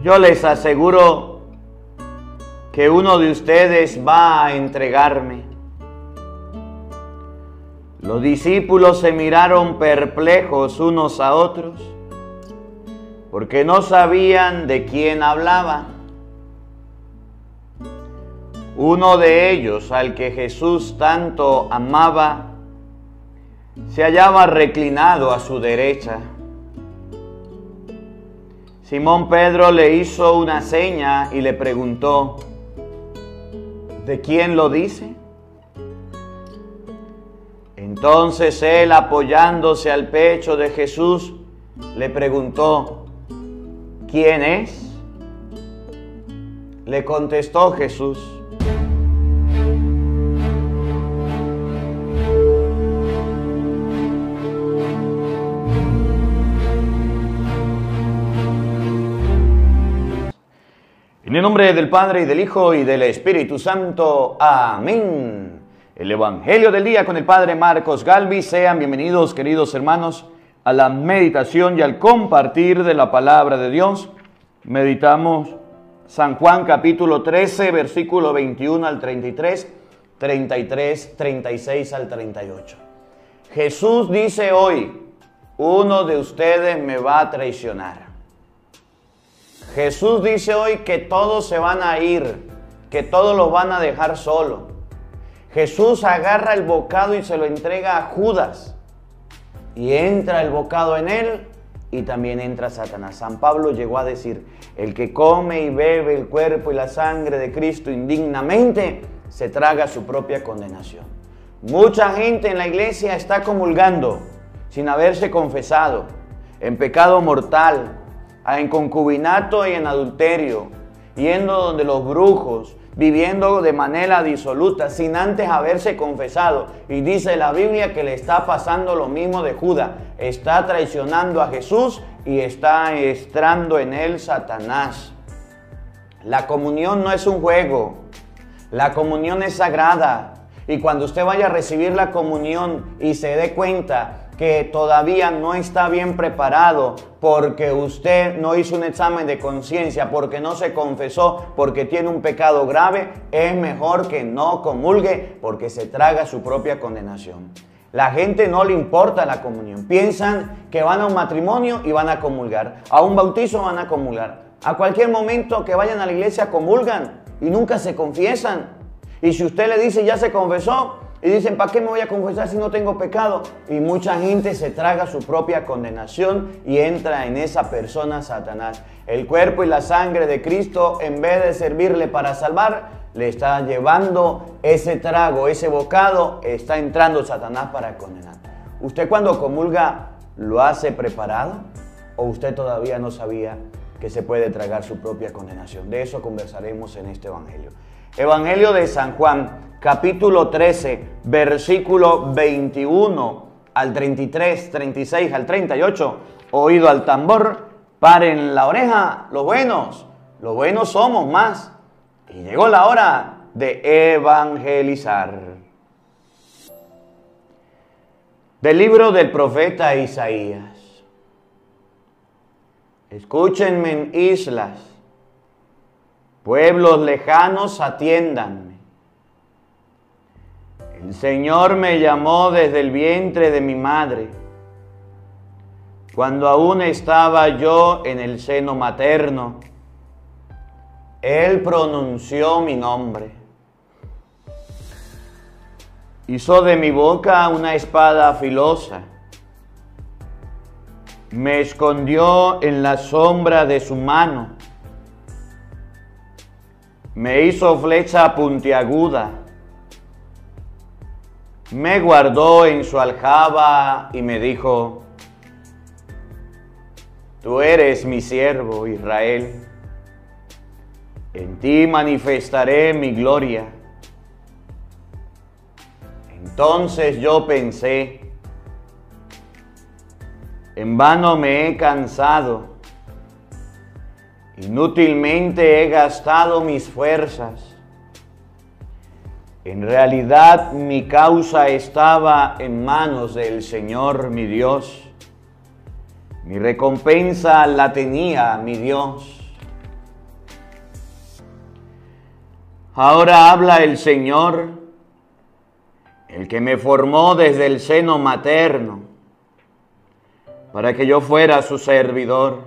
Yo les aseguro que uno de ustedes va a entregarme. Los discípulos se miraron perplejos unos a otros, porque no sabían de quién hablaba. Uno de ellos, al que Jesús tanto amaba, se hallaba reclinado a su derecha. Simón Pedro le hizo una seña y le preguntó: ¿de quién lo dice? Entonces él, apoyándose al pecho de Jesús, le preguntó: ¿quién es? Le contestó Jesús: en el nombre del Padre, y del Hijo, y del Espíritu Santo. Amén. El Evangelio del día con el Padre Marcos Galvis. Sean bienvenidos, queridos hermanos, a la meditación y al compartir de la palabra de Dios. Meditamos San Juan capítulo 13, versículo 21 al 33, 33, 36 al 38. Jesús dice hoy: uno de ustedes me va a traicionar. Jesús dice hoy que todos se van a ir, que todos los van a dejar solo. Jesús agarra el bocado y se lo entrega a Judas. Y entra el bocado en él y también entra Satanás. San Pablo llegó a decir: el que come y bebe el cuerpo y la sangre de Cristo indignamente, se traga su propia condenación. Mucha gente en la iglesia está comulgando sin haberse confesado, en pecado mortal, en concubinato y en adulterio, yendo donde los brujos, viviendo de manera disoluta, sin antes haberse confesado. Y dice la Biblia que le está pasando lo mismo de Judas. Está traicionando a Jesús y está entrando en él Satanás. La comunión no es un juego. La comunión es sagrada. Y cuando usted vaya a recibir la comunión y se dé cuenta que todavía no está bien preparado porque usted no hizo un examen de conciencia, porque no se confesó, porque tiene un pecado grave, es mejor que no comulgue, porque se traga su propia condenación. La gente no le importa la comunión. Piensan que van a un matrimonio y van a comulgar, a un bautizo van a comulgar, a cualquier momento que vayan a la iglesia comulgan y nunca se confiesan. Y si usted le dice ya se confesó, y dicen: ¿para qué me voy a confesar si no tengo pecado? Y mucha gente se traga su propia condenación y entra en esa persona Satanás. El cuerpo y la sangre de Cristo, en vez de servirle para salvar, le está llevando ese trago, ese bocado, está entrando Satanás para condenar. ¿Usted cuando comulga lo hace preparado? ¿O usted todavía no sabía que se puede tragar su propia condenación? De eso conversaremos en este Evangelio. Evangelio de San Juan, capítulo 13, versículo 21 al 33, 36 al 38. Oído al tambor, paren la oreja, los buenos somos más. Y llegó la hora de evangelizar. Del libro del profeta Isaías. Escúchenme, islas, pueblos lejanos, atiéndanme. El Señor me llamó desde el vientre de mi madre, cuando aún estaba yo en el seno materno. Él pronunció mi nombre. Hizo de mi boca una espada filosa. Me escondió en la sombra de su mano. Me hizo flecha puntiaguda. Me guardó en su aljaba y me dijo: tú eres mi siervo, Israel. En ti manifestaré mi gloria. Entonces yo pensé: en vano me he cansado, inútilmente he gastado mis fuerzas. En realidad mi causa estaba en manos del Señor mi Dios. Mi recompensa la tenía mi Dios. Ahora habla el Señor, el que me formó desde el seno materno, para que yo fuera su servidor,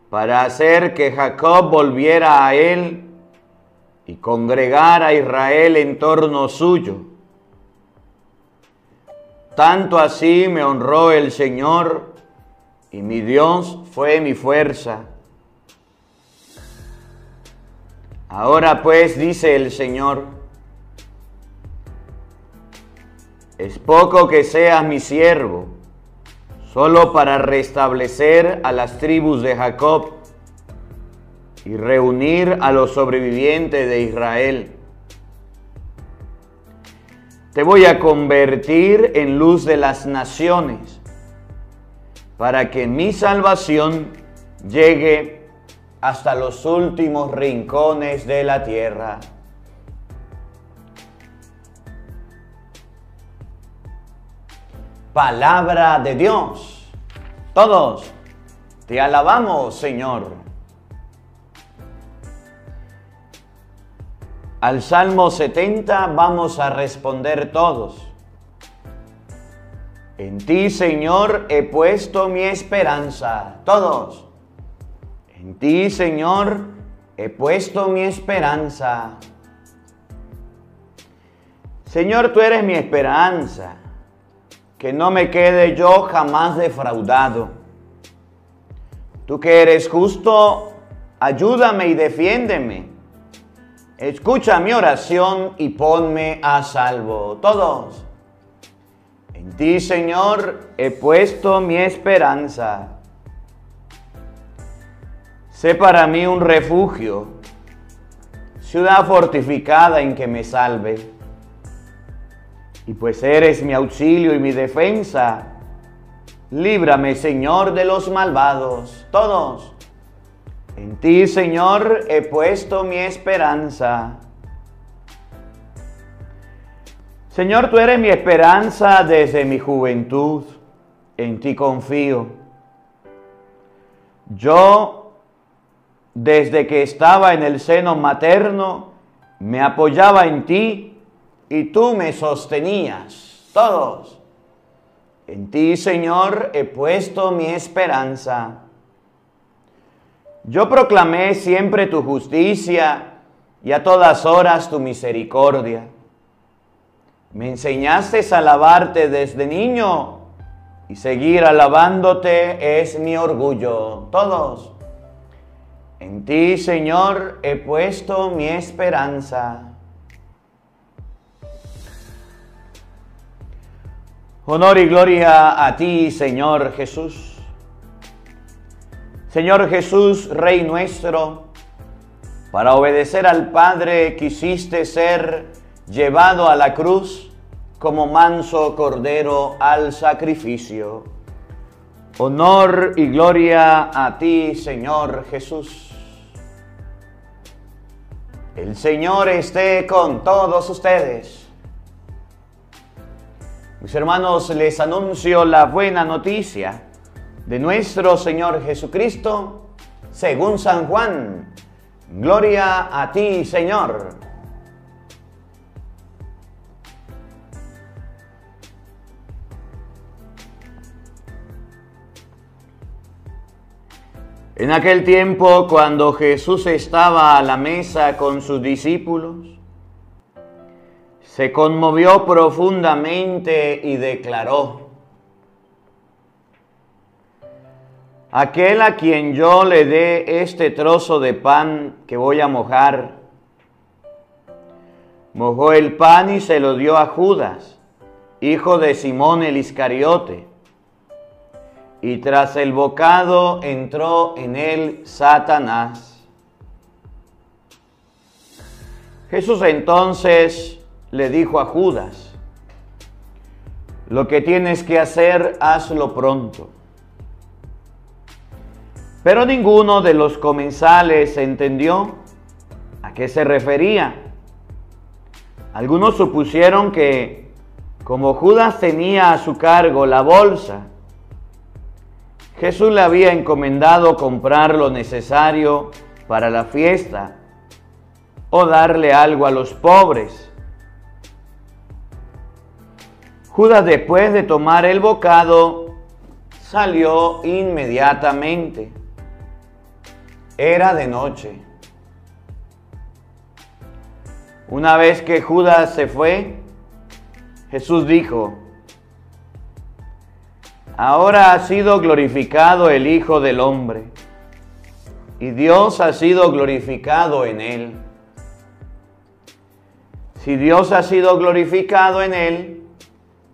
para hacer que Jacob volviera a él y congregar a Israel en torno suyo. Tanto así me honró el Señor, y mi Dios fue mi fuerza. Ahora pues, dice el Señor, es poco que seas mi siervo, solo para restablecer a las tribus de Jacob y reunir a los sobrevivientes de Israel. Te voy a convertir en luz de las naciones, para que mi salvación llegue hasta los últimos rincones de la tierra. Palabra de Dios. Todos te alabamos, Señor. Al Salmo 70 vamos a responder todos. En ti, Señor, he puesto mi esperanza. Todos. En ti, Señor, he puesto mi esperanza. Señor, tú eres mi esperanza. Que no me quede yo jamás defraudado. Tú que eres justo, ayúdame y defiéndeme. Escucha mi oración y ponme a salvo. Todos. En ti, Señor, he puesto mi esperanza. Sé para mí un refugio, ciudad fortificada en que me salve. Y pues eres mi auxilio y mi defensa, líbrame, Señor, de los malvados. Todos. En ti, Señor, he puesto mi esperanza. Señor, tú eres mi esperanza desde mi juventud. En ti confío. Yo, desde que estaba en el seno materno, me apoyaba en ti y tú me sostenías. Todos. En ti, Señor, he puesto mi esperanza. Yo proclamé siempre tu justicia y a todas horas tu misericordia. Me enseñaste a alabarte desde niño y seguir alabándote es mi orgullo. Todos. En ti, Señor, he puesto mi esperanza. Honor y gloria a ti, Señor Jesús. Señor Jesús, Rey nuestro, para obedecer al Padre quisiste ser llevado a la cruz como manso cordero al sacrificio. Honor y gloria a ti, Señor Jesús. El Señor esté con todos ustedes. Mis hermanos, les anuncio la buena noticia de nuestro Señor Jesucristo según San Juan. Gloria a ti, Señor. En aquel tiempo, cuando Jesús estaba a la mesa con sus discípulos, se conmovió profundamente y declaró: aquel a quien yo le dé este trozo de pan que voy a mojar, mojó el pan y se lo dio a Judas, hijo de Simón el Iscariote. Y tras el bocado entró en él Satanás. Jesús entonces le dijo a Judas: lo que tienes que hacer, hazlo pronto. Pero ninguno de los comensales entendió a qué se refería. Algunos supusieron que, como Judas tenía a su cargo la bolsa, Jesús le había encomendado comprar lo necesario para la fiesta o darle algo a los pobres. Judas, después de tomar el bocado, salió inmediatamente. Era de noche. Una vez que Judas se fue, Jesús dijo: ahora ha sido glorificado el Hijo del Hombre, y Dios ha sido glorificado en él. Si Dios ha sido glorificado en él,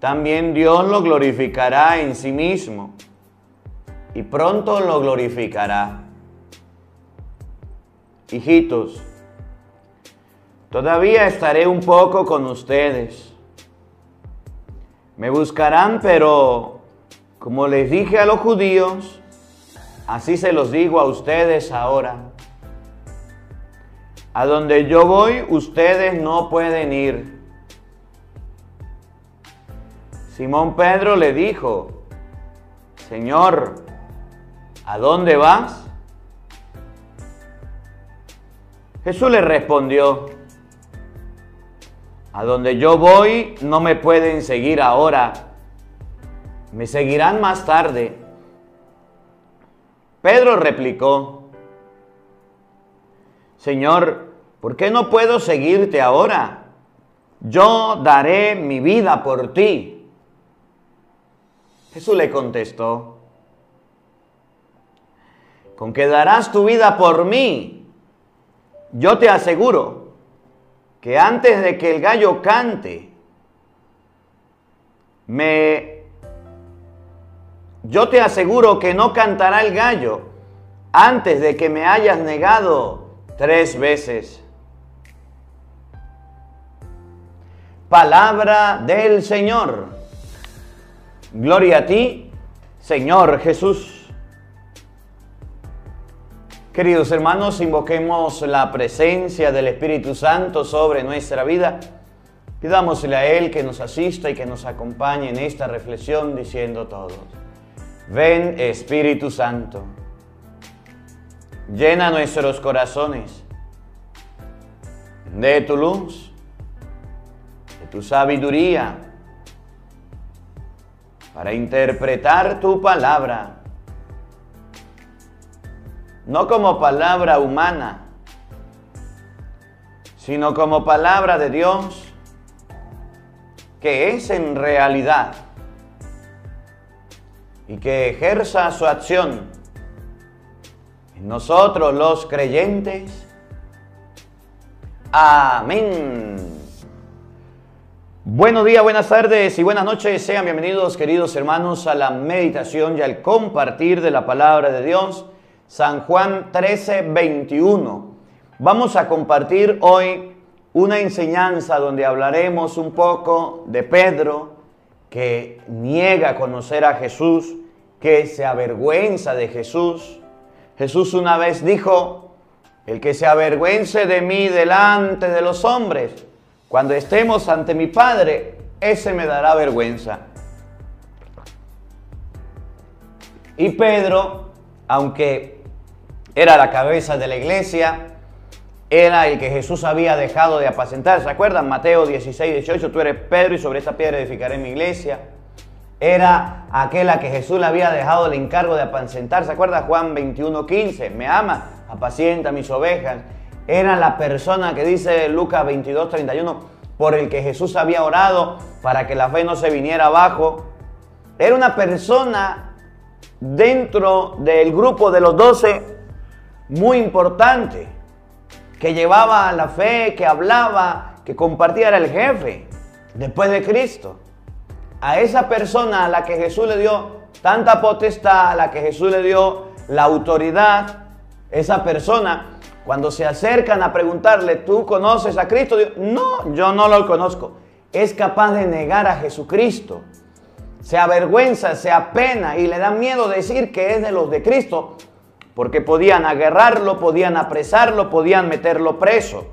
también Dios lo glorificará en sí mismo, y pronto lo glorificará. Hijitos, todavía estaré un poco con ustedes. Me buscarán, pero como les dije a los judíos, así se los digo a ustedes ahora. A donde yo voy, ustedes no pueden ir. Simón Pedro le dijo: Señor, ¿a dónde vas? Jesús le respondió: a donde yo voy no me pueden seguir ahora, me seguirán más tarde. Pedro replicó: Señor, ¿por qué no puedo seguirte ahora? Yo daré mi vida por ti. Jesús le contestó: ¿con qué darás tu vida por mí? Yo te aseguro que antes de que el gallo cante, yo te aseguro que no cantará el gallo antes de que me hayas negado 3 veces. Palabra del Señor. Gloria a ti, Señor Jesús. Queridos hermanos, invoquemos la presencia del Espíritu Santo sobre nuestra vida. Pidámosle a Él que nos asista y que nos acompañe en esta reflexión diciendo todos: ven, Espíritu Santo, llena nuestros corazones de tu luz, de tu sabiduría, para interpretar tu palabra, no como palabra humana, sino como palabra de Dios, que es en realidad, y que ejerza su acción en nosotros los creyentes. Amén. Buenos días, buenas tardes y buenas noches. Sean bienvenidos, queridos hermanos, a la meditación y al compartir de la palabra de Dios. San Juan 13:21. Vamos a compartir hoy una enseñanza donde hablaremos un poco de Pedro, que niega conocer a Jesús, que se avergüenza de Jesús. Jesús una vez dijo: el que se avergüence de mí delante de los hombres, cuando estemos ante mi Padre, ese me dará vergüenza. Y Pedro, aunque era la cabeza de la iglesia, era el que Jesús había dejado de apacentar. ¿Se acuerdan? Mateo 16:18, tú eres Pedro y sobre esta piedra edificaré mi iglesia. Era aquel a que Jesús le había dejado el encargo de apacentar. ¿Se acuerdan? Juan 21:15, me ama, apacienta mis ovejas. Era la persona que dice Lucas 22:31, por el que Jesús había orado para que la fe no se viniera abajo. Era una persona dentro del grupo de los 12 muy importante, que llevaba la fe, que hablaba, que compartía, era el jefe después de Cristo. A esa persona a la que Jesús le dio tanta potestad, a la que Jesús le dio la autoridad, esa persona, cuando se acercan a preguntarle, ¿tú conoces a Cristo? Dios, no, yo no lo conozco. Es capaz de negar a Jesucristo. Se avergüenza, se apena y le da miedo decir que es de los de Cristo, porque podían agarrarlo, podían apresarlo, podían meterlo preso.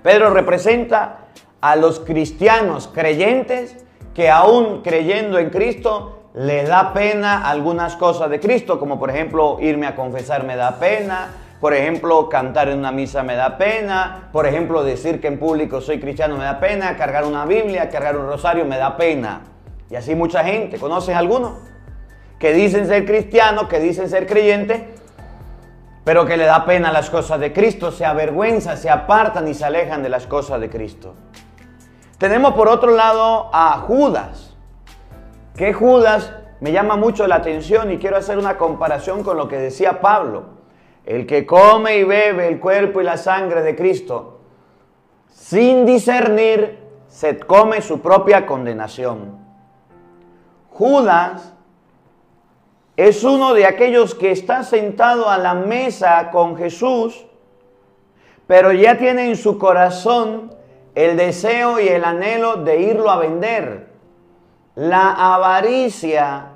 Pedro representa a los cristianos creyentes que aún creyendo en Cristo le da pena algunas cosas de Cristo, como por ejemplo irme a confesar me da pena, Por ejemplo, cantar en una misa me da pena. Por ejemplo, decir que en público soy cristiano me da pena. Cargar una Biblia, cargar un rosario me da pena. Y así mucha gente. ¿Conoces alguno? Que dicen ser cristianos, que dicen ser creyentes, pero que le da pena las cosas de Cristo, se avergüenzan, se apartan y se alejan de las cosas de Cristo. Tenemos por otro lado a Judas. Que Judas me llama mucho la atención y quiero hacer una comparación con lo que decía Pablo. El que come y bebe el cuerpo y la sangre de Cristo sin discernir, se come su propia condenación. Judas es uno de aquellos que está sentado a la mesa con Jesús, pero ya tiene en su corazón el deseo y el anhelo de irlo a vender. La avaricia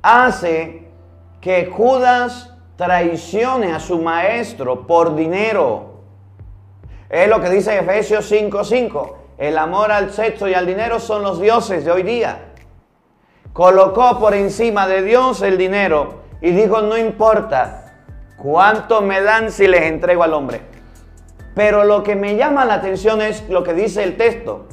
hace que Judas traicione a su maestro por dinero. Es lo que dice Efesios 5:5. El amor al sexo y al dinero son los dioses de hoy día. Colocó por encima de Dios el dinero y dijo, no importa cuánto me dan si les entrego al hombre. Pero lo que me llama la atención es lo que dice el texto.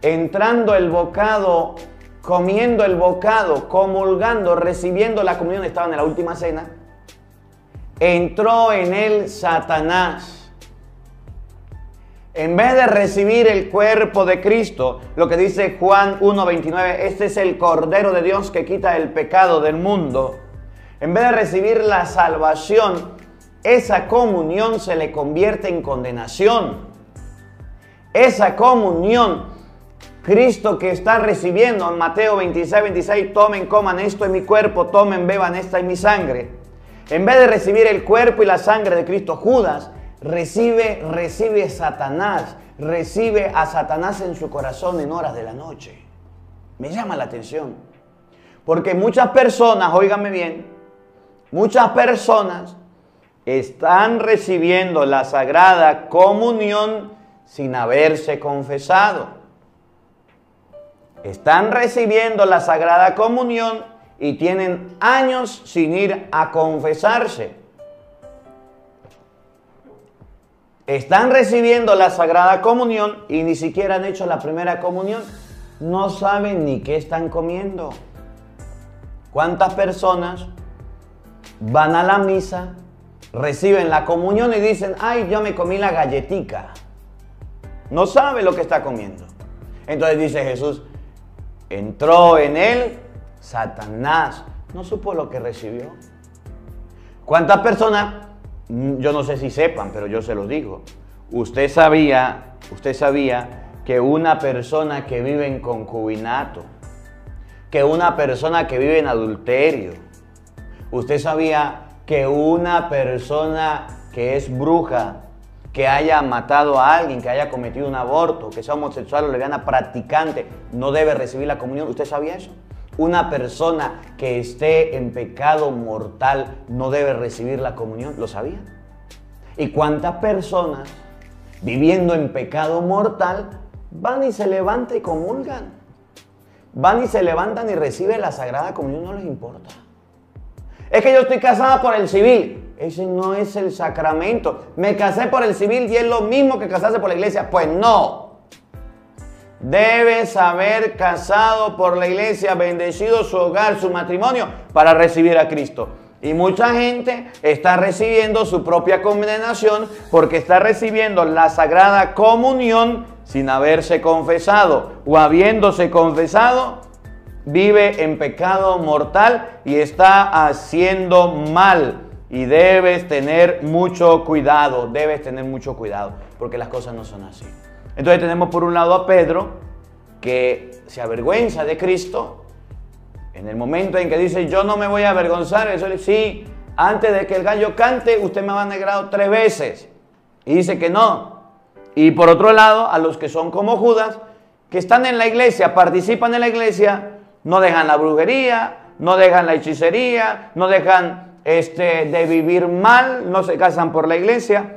Entrando el bocado, comiendo el bocado, comulgando, recibiendo la comunión, estaban en la última cena. Entró en él Satanás. En vez de recibir el cuerpo de Cristo, lo que dice Juan 1:29, este es el Cordero de Dios que quita el pecado del mundo. En vez de recibir la salvación, esa comunión se le convierte en condenación. Esa comunión, Cristo que está recibiendo en Mateo 26:26, tomen, coman, esto es mi cuerpo, tomen, beban, esta es mi sangre. En vez de recibir el cuerpo y la sangre de Cristo, Judas recibe Satanás, recibe a Satanás en su corazón en horas de la noche. Me llama la atención, porque muchas personas, óigame bien, muchas personas están recibiendo la Sagrada Comunión sin haberse confesado. Están recibiendo la Sagrada Comunión y tienen años sin ir a confesarse. Están recibiendo la Sagrada Comunión y ni siquiera han hecho la primera comunión. No saben ni qué están comiendo. ¿Cuántas personas van a la misa, reciben la comunión y dicen, ay, yo me comí la galletica? No sabe lo que está comiendo. Entonces dice Jesús, entró en él Satanás. No supo lo que recibió. ¿Cuántas personas? Yo no sé si sepan, pero yo se los digo. Usted sabía que una persona que vive en concubinato, que una persona que vive en adulterio, usted sabía que una persona que es bruja, que haya matado a alguien, que haya cometido un aborto, que sea homosexual o lesbiana practicante, no debe recibir la comunión. ¿Usted sabía eso? Una persona que esté en pecado mortal no debe recibir la comunión. ¿Lo sabía? ¿Y cuántas personas viviendo en pecado mortal van y se levantan y comulgan? Van y se levantan y reciben la Sagrada Comunión, no les importa. Es que yo estoy casada por el civil. Ese no es el sacramento. Me casé por el civil y es lo mismo que casarse por la iglesia. Pues no. Debes haber casado por la iglesia, bendecido su hogar, su matrimonio, para recibir a Cristo. Y mucha gente está recibiendo su propia condenación porque está recibiendo la Sagrada Comunión sin haberse confesado, o habiéndose confesado, vive en pecado mortal y está haciendo mal. Y debes tener mucho cuidado, porque las cosas no son así. Entonces tenemos por un lado a Pedro, que se avergüenza de Cristo. En el momento en que dice, yo no me voy a avergonzar, eso le dice, sí, antes de que el gallo cante, usted me ha negado 3 veces. Y dice que no. Y por otro lado, a los que son como Judas, que están en la iglesia, participan en la iglesia, no dejan la brujería, no dejan la hechicería, no dejan de vivir mal, no se casan por la iglesia,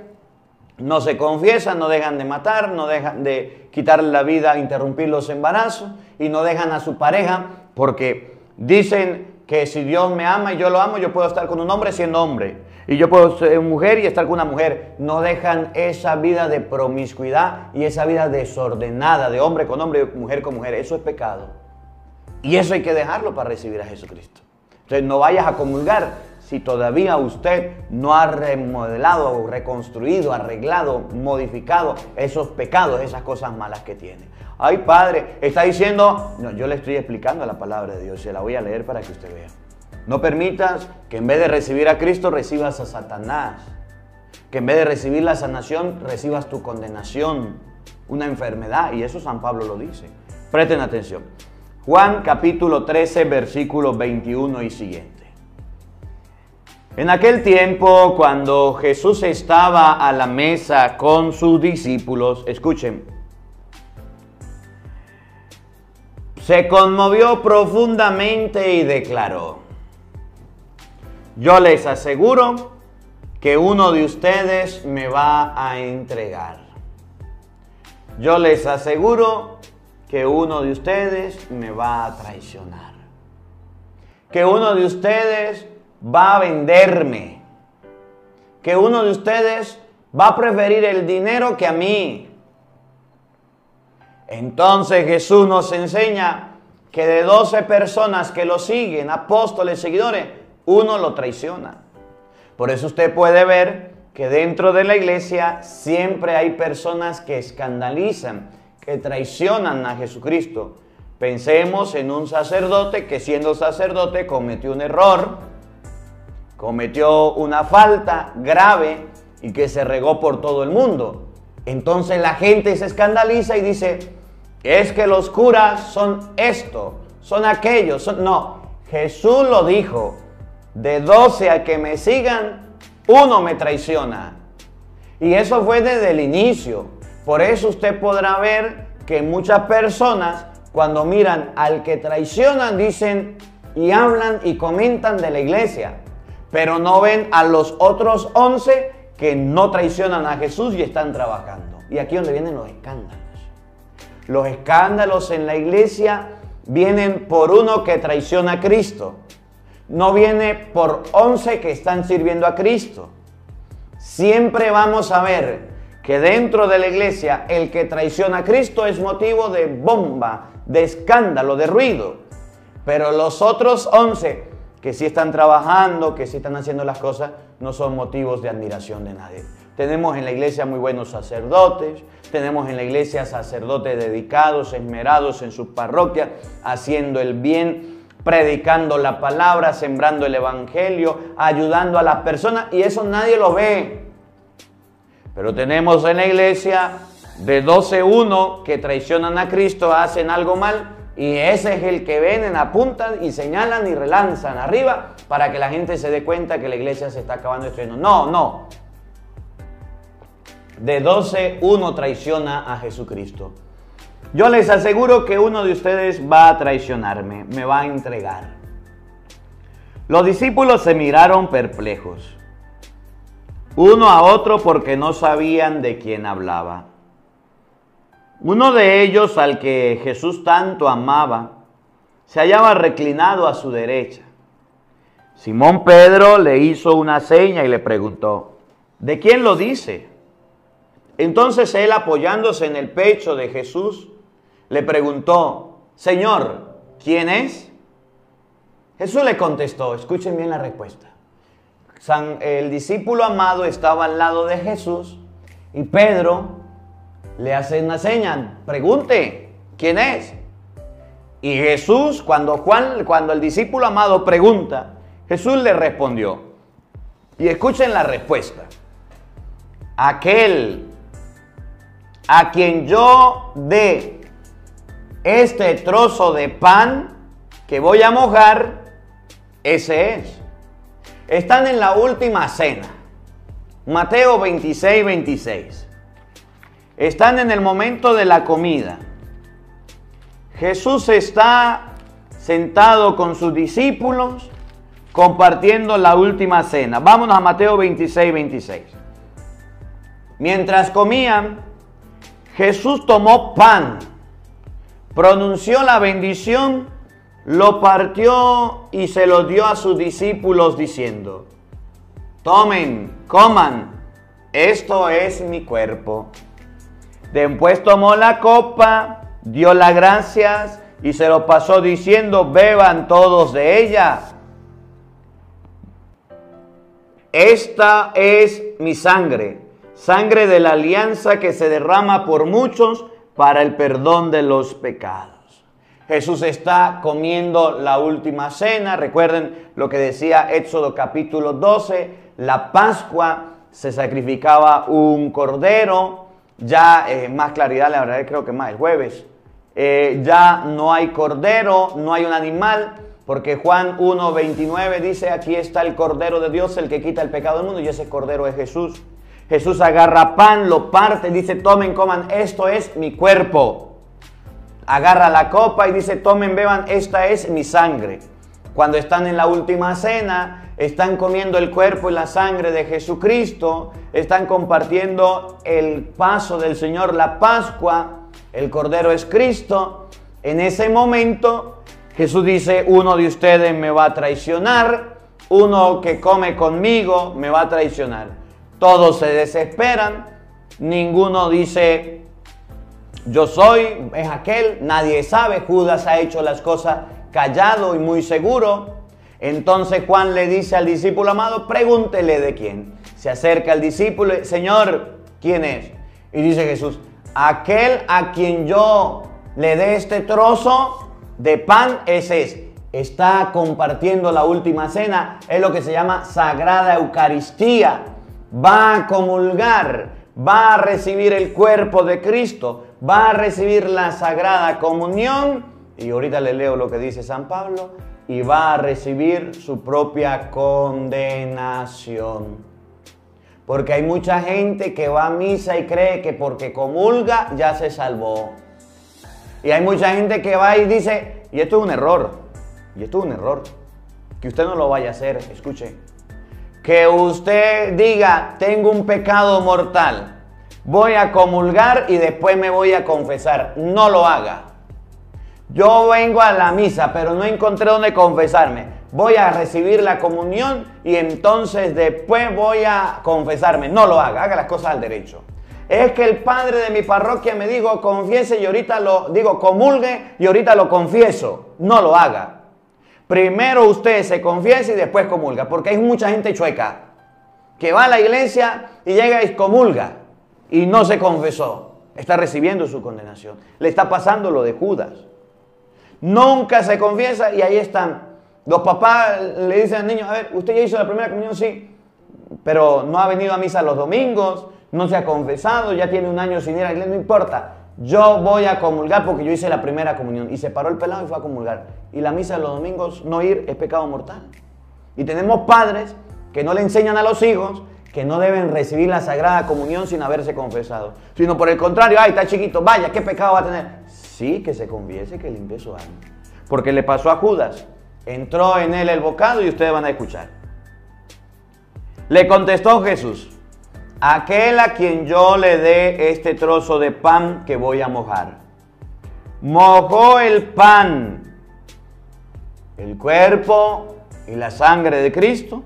no se confiesan, no dejan de matar, no dejan de quitarle la vida, interrumpir los embarazos y no dejan a su pareja porque dicen que si Dios me ama y yo lo amo, yo puedo estar con un hombre siendo hombre. Y yo puedo ser mujer y estar con una mujer. No dejan esa vida de promiscuidad y esa vida desordenada de hombre con hombre, mujer con mujer. Eso es pecado. Y eso hay que dejarlo para recibir a Jesucristo. Entonces no vayas a comulgar si todavía usted no ha remodelado, reconstruido, arreglado, modificado esos pecados, esas cosas malas que tiene. Ay, padre, está diciendo... No, yo le estoy explicando la palabra de Dios. Se la voy a leer para que usted vea. No permitas que en vez de recibir a Cristo, recibas a Satanás. Que en vez de recibir la sanación, recibas tu condenación, una enfermedad. Y eso San Pablo lo dice. Presten atención. Juan capítulo 13, versículos 21 y siguiente. En aquel tiempo, cuando Jesús estaba a la mesa con sus discípulos, escuchen, se conmovió profundamente y declaró: yo les aseguro que uno de ustedes me va a entregar. Yo les aseguro que uno de ustedes me va a traicionar. Que uno de ustedes va a venderme. Que uno de ustedes va a preferir el dinero que a mí. Entonces Jesús nos enseña que de 12 personas que lo siguen, apóstoles, seguidores, uno lo traiciona. Por eso usted puede ver que dentro de la iglesia siempre hay personas que escandalizan, que traicionan a Jesucristo. Pensemos en un sacerdote que siendo sacerdote cometió un error, cometió una falta grave y que se regó por todo el mundo. Entonces la gente se escandaliza y dice, es que los curas son esto, son aquello, no, Jesús lo dijo, de 12 a que me sigan, uno me traiciona. Y eso fue desde el inicio. Por eso usted podrá ver que muchas personas cuando miran al que traicionan dicen y hablan y comentan de la iglesia, pero no ven a los otros 11 que no traicionan a Jesús y están trabajando. Y aquí es donde vienen los escándalos. Los escándalos en la iglesia vienen por uno que traiciona a Cristo. No viene por 11 que están sirviendo a Cristo. Siempre vamos a ver que dentro de la iglesia el que traiciona a Cristo es motivo de bomba, de escándalo, de ruido. Pero los otros 11 que sí están trabajando, que sí están haciendo las cosas, no son motivos de admiración de nadie. Tenemos en la iglesia muy buenos sacerdotes, tenemos en la iglesia sacerdotes dedicados, esmerados en sus parroquias, haciendo el bien, predicando la palabra, sembrando el evangelio, ayudando a las personas, y eso nadie lo ve. Pero tenemos en la iglesia de 12 uno que traicionan a Cristo, hacen algo mal, y ese es el que ven, apuntan y señalan y relanzan arriba para que la gente se dé cuenta que la iglesia se está acabando destruyendo. No, no. De 12, uno traiciona a Jesucristo. Yo les aseguro que uno de ustedes va a traicionarme, me va a entregar. Los discípulos se miraron perplejos, uno a otro porque no sabían de quién hablaba. Uno de ellos, al que Jesús tanto amaba, se hallaba reclinado a su derecha. Simón Pedro le hizo una seña y le preguntó, ¿de quién lo dice? Entonces él, apoyándose en el pecho de Jesús, le preguntó, Señor, ¿quién es? Jesús le contestó, escuchen bien la respuesta. El discípulo amado estaba al lado de Jesús y Pedro le hace una seña, pregunte, ¿quién es? Y Jesús, cuando el discípulo amado pregunta, Jesús le respondió. Y escuchen la respuesta. Aquel a quien yo dé este trozo de pan que voy a mojar, ese es. Están en la última cena. Mateo 26, 26. Están en el momento de la comida. Jesús está sentado con sus discípulos compartiendo la última cena. Vámonos a Mateo 26, 26. Mientras comían, Jesús tomó pan, pronunció la bendición lo partió y se lo dio a sus discípulos diciendo: tomen, coman, esto es mi cuerpo. Después tomó la copa, dio las gracias y se lo pasó diciendo: beban todos de ella. Esta es mi sangre, sangre de la alianza que se derrama por muchos para el perdón de los pecados. Jesús está comiendo la última cena. Recuerden lo que decía Éxodo capítulo 12, la Pascua se sacrificaba un cordero. Ya más claridad, la verdad creo que más el jueves. Ya no hay cordero, no hay un animal, porque Juan 1:29 dice: aquí está el Cordero de Dios, el que quita el pecado del mundo, y ese cordero es Jesús. Jesús agarra pan, lo parte, dice: tomen, coman, esto es mi cuerpo. Agarra la copa y dice: tomen, beban, esta es mi sangre. Cuando están en la última cena, están comiendo el cuerpo y la sangre de Jesucristo, están compartiendo el paso del Señor, la Pascua. El Cordero es Cristo. En ese momento Jesús dice: uno de ustedes me va a traicionar, uno que come conmigo me va a traicionar. Todos se desesperan, ninguno dice: yo soy, es aquel, nadie sabe. Judas ha hecho las cosas callado y muy seguro. Entonces Juan le dice al discípulo amado: pregúntele de quién. Se acerca al discípulo: Señor, ¿quién es? Y dice Jesús: aquel a quien yo le dé este trozo de pan, ese es. Está compartiendo la última cena, es lo que se llama Sagrada Eucaristía. Va a comulgar, va a recibir el cuerpo de Cristo, va a recibir la Sagrada Comunión, y ahorita le leo lo que dice San Pablo, y va a recibir su propia condenación. Porque hay mucha gente que va a misa y cree que porque comulga ya se salvó. Y hay mucha gente que va y dice: y esto es un error, y esto es un error, que usted no lo vaya a hacer. Escuche, que usted diga: tengo un pecado mortal, voy a comulgar y después me voy a confesar. No lo haga. Yo vengo a la misa, pero no encontré dónde confesarme. Voy a recibir la comunión y entonces después voy a confesarme. No lo haga, haga las cosas al derecho. Es que el padre de mi parroquia me dijo: confiese y ahorita lo digo, comulgue y ahorita lo confieso. No lo haga. Primero usted se confiesa y después comulga, porque hay mucha gente chueca que va a la iglesia y llega y comulga y no se confesó. Está recibiendo su condenación. Le está pasando lo de Judas. Nunca se confiesa y ahí están. Los papás le dicen al niño: a ver, ¿usted ya hizo la primera comunión? Sí, pero no ha venido a misa los domingos, no se ha confesado, ya tiene un año sin ir a la iglesia. No importa, yo voy a comulgar porque yo hice la primera comunión. Y se paró el pelado y fue a comulgar. Y la misa de los domingos, no ir, es pecado mortal. Y tenemos padres que no le enseñan a los hijos que no deben recibir la Sagrada Comunión sin haberse confesado, sino por el contrario: ay, está chiquito, vaya, ¿qué pecado va a tener? Sí, que se confiese, que limpie su alma. Porque le pasó a Judas. Entró en él el bocado y ustedes van a escuchar. Le contestó Jesús: aquel a quien yo le dé este trozo de pan que voy a mojar. Mojó el pan, el cuerpo y la sangre de Cristo,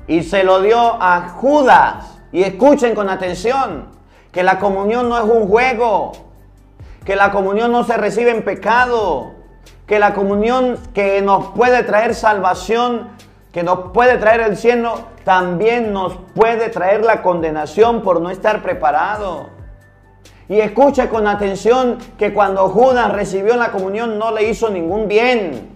y se lo dio a Judas. Y escuchen con atención, que la comunión no es un juego, que la comunión no se recibe en pecado, que la comunión que nos puede traer salvación, que nos puede traer el cielo, también nos puede traer la condenación por no estar preparado. Y escuche con atención que cuando Judas recibió la comunión no le hizo ningún bien.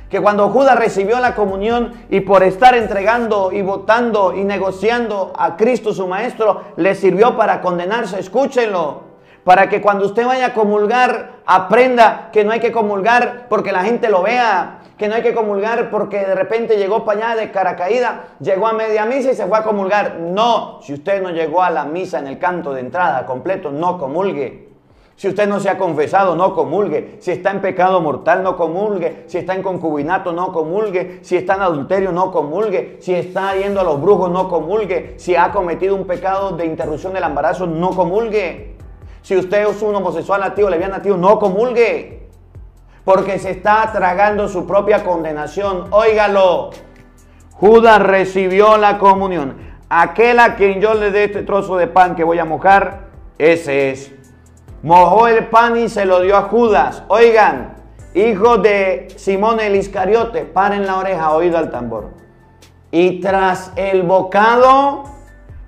Que cuando Judas recibió la comunión y por estar entregando y votando y negociando a Cristo su Maestro, le sirvió para condenarse. Escúchenlo. Para que cuando usted vaya a comulgar, aprenda que no hay que comulgar porque la gente lo vea, que no hay que comulgar porque de repente llegó para allá de cara caída, llegó a media misa y se fue a comulgar. No, si usted no llegó a la misa en el canto de entrada completo, no comulgue. Si usted no se ha confesado, no comulgue. Si está en pecado mortal, no comulgue. Si está en concubinato, no comulgue. Si está en adulterio, no comulgue. Si está yendo a los brujos, no comulgue. Si ha cometido un pecado de interrupción del embarazo, no comulgue. Si usted es un homosexual ateo, lesbiana ateo, no comulgue. porque se está tragando su propia condenación. Óigalo, Judas recibió la comunión. Aquel a quien yo le dé este trozo de pan que voy a mojar, ese es. Mojó el pan y se lo dio a Judas. Oigan, hijo de Simón el Iscariote, paren la oreja, oído al tambor. Y tras el bocado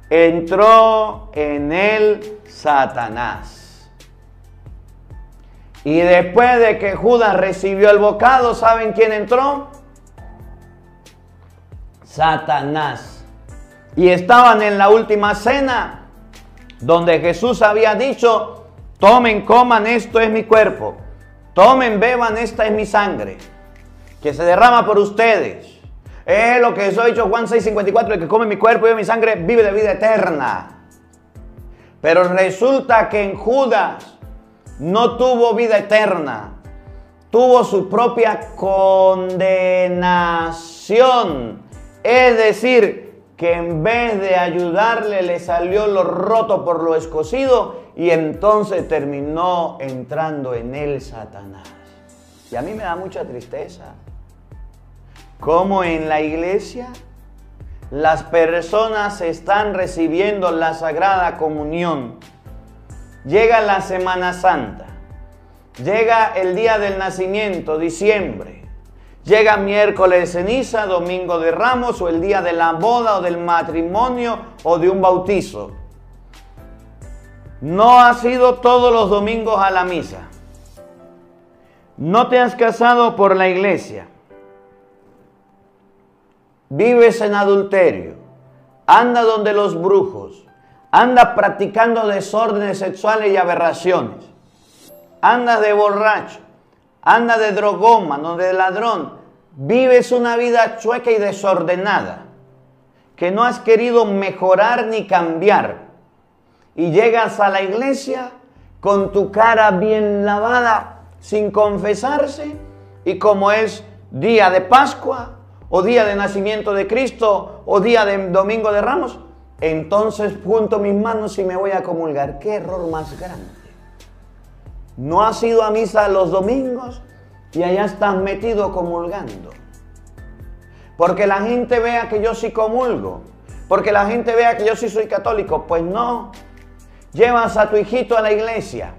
entró en él Satanás. Y después de que Judas recibió el bocado, ¿saben quién entró? Satanás. Y estaban en la última cena, donde Jesús había dicho: tomen, coman, esto es mi cuerpo. Tomen, beban, esta es mi sangre, que se derrama por ustedes. Es lo que Jesús ha dicho, Juan 6:54, el que come mi cuerpo y bebe mi sangre vive de vida eterna. Pero resulta que en Judas no tuvo vida eterna, tuvo su propia condenación. Es decir, que en vez de ayudarle le salió lo roto por lo escocido y entonces terminó entrando en él Satanás. Y a mí me da mucha tristeza cómo en la iglesia las personas están recibiendo la Sagrada Comunión. Llega la Semana Santa, llega el día del nacimiento, diciembre, llega miércoles de ceniza, domingo de Ramos, o el día de la boda o del matrimonio o de un bautizo. No has ido todos los domingos a la misa. No te has casado por la iglesia. Vives en adulterio. Anda donde los brujos. Anda practicando desórdenes sexuales y aberraciones. Anda de borracho. Anda de drogómano, de ladrón. Vives una vida chueca y desordenada, que no has querido mejorar ni cambiar. Y llegas a la iglesia con tu cara bien lavada, sin confesarse, y como es día de Pascua, o día de nacimiento de Cristo, o día de Domingo de Ramos, entonces junto mis manos y me voy a comulgar. ¡Qué error más grande! No has ido a misa los domingos y allá estás metido comulgando. Porque la gente vea que yo sí comulgo. Porque la gente vea que yo sí soy católico. Pues no. Llevas a tu hijito a la iglesia.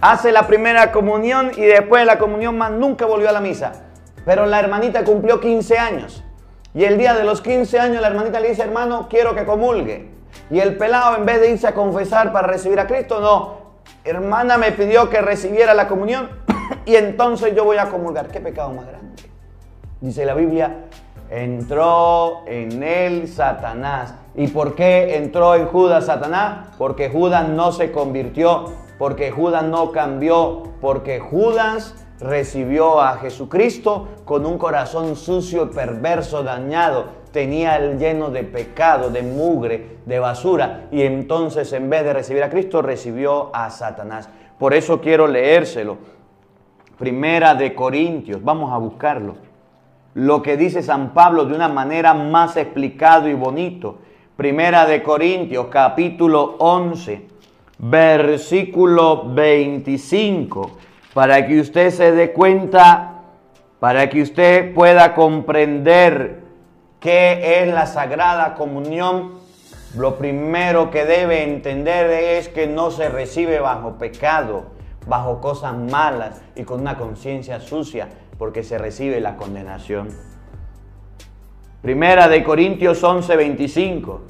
Hace la primera comunión y después de la comunión más nunca volvió a la misa. Pero la hermanita cumplió 15 años. Y el día de los 15 años la hermanita le dice: hermano, quiero que comulgue. Y el pelado, en vez de irse a confesar para recibir a Cristo, no. Hermana me pidió que recibiera la comunión y entonces yo voy a comulgar. ¿Qué pecado más grande? Dice la Biblia: entró en él Satanás. ¿Y por qué entró en Judas Satanás? Porque Judas no se convirtió, porque Judas no cambió, porque Judas recibió a Jesucristo con un corazón sucio, perverso, dañado. Tenía el lleno de pecado, de mugre, de basura. Y entonces, en vez de recibir a Cristo, recibió a Satanás. Por eso quiero leérselo. Primera de Corintios. Vamos a buscarlo. Lo que dice San Pablo de una manera más explicado y bonito. Primera de Corintios, capítulo 11, versículo 25. Para que usted se dé cuenta, para que usted pueda comprender qué es la Sagrada Comunión, lo primero que debe entender es que no se recibe bajo pecado, bajo cosas malas y con una conciencia sucia, porque se recibe la condenación. Primera de Corintios 11, 25.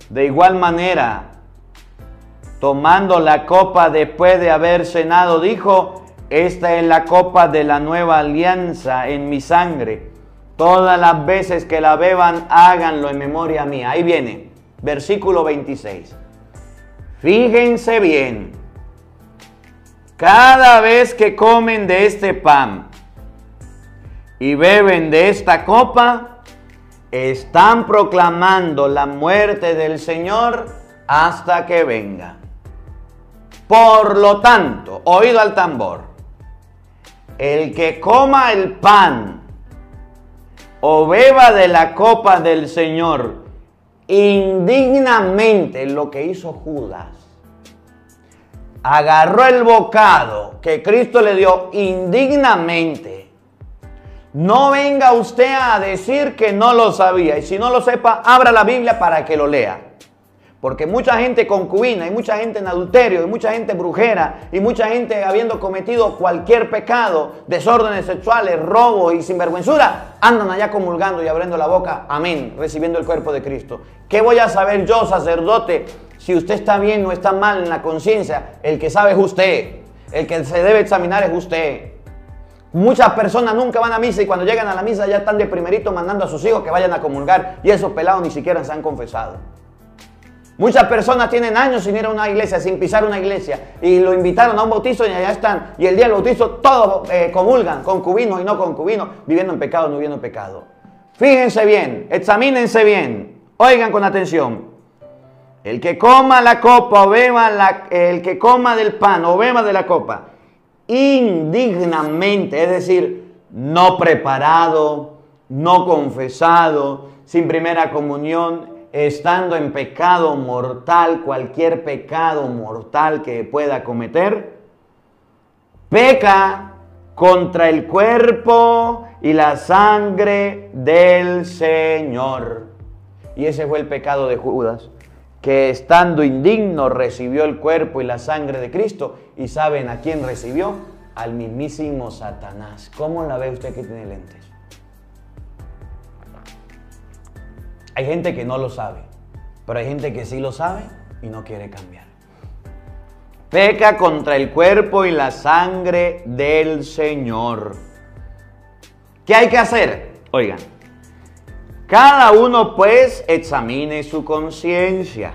De igual manera, tomando la copa después de haber cenado, dijo: esta es la copa de la nueva alianza en mi sangre. Todas las veces que la beban, háganlo en memoria mía. Ahí viene, versículo 26. Fíjense bien. Cada vez que comen de este pan y beben de esta copa, están proclamando la muerte del Señor hasta que venga. Por lo tanto, oído al tambor, el que coma el pan o beba de la copa del Señor indignamente, lo que hizo Judas, agarró el bocado que Cristo le dio indignamente. No venga usted a decir que no lo sabía. Y si no lo sepa, abra la Biblia para que lo lea. Porque mucha gente concubina, y mucha gente en adulterio, y mucha gente brujera, y mucha gente habiendo cometido cualquier pecado, desórdenes sexuales, robos y sinvergüenzura, andan allá comulgando y abriendo la boca, amén, recibiendo el cuerpo de Cristo. ¿Qué voy a saber yo, sacerdote, si usted está bien o está mal en la conciencia? El que sabe es usted. El que se debe examinar es usted. Muchas personas nunca van a misa y cuando llegan a la misa ya están de primerito mandando a sus hijos que vayan a comulgar, y esos pelados ni siquiera se han confesado. Muchas personas tienen años sin ir a una iglesia, sin pisar una iglesia, y lo invitaron a un bautizo y allá están, y el día del bautizo todos comulgan, concubinos y no concubinos, viviendo en pecado, no viviendo en pecado. Fíjense bien, examínense bien, oigan con atención. El que coma la copa o beba el que coma del pan o beba de la copa indignamente, es decir, no preparado, no confesado, sin primera comunión, estando en pecado mortal, cualquier pecado mortal que pueda cometer, peca contra el cuerpo y la sangre del Señor. Y ese fue el pecado de Judas, que estando indigno recibió el cuerpo y la sangre de Cristo. ¿Y saben a quién recibió? Al mismísimo Satanás. ¿Cómo la ve usted que tiene lentes? Hay gente que no lo sabe, pero hay gente que sí lo sabe y no quiere cambiar. Peca contra el cuerpo y la sangre del Señor. ¿Qué hay que hacer? Oigan, cada uno pues examine su conciencia.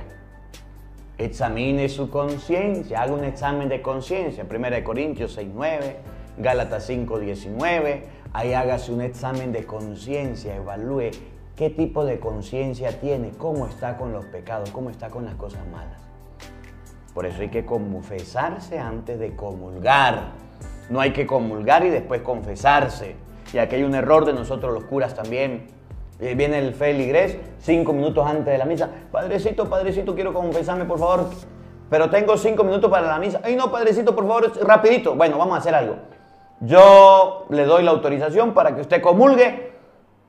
Examine su conciencia, haga un examen de conciencia. 1 Corintios 6:9, Gálatas 5:19. Ahí hágase un examen de conciencia, evalúe qué tipo de conciencia tiene, cómo está con los pecados, cómo está con las cosas malas. Por eso hay que confesarse antes de comulgar. No hay que comulgar y después confesarse. Y aquí hay un error de nosotros los curas también. Viene el feligrés 5 minutos antes de la misa. Padrecito, padrecito, quiero confesarme, por favor. Pero tengo 5 minutos para la misa. Ay, no, padrecito, por favor, rapidito. Bueno, vamos a hacer algo. Yo le doy la autorización para que usted comulgue.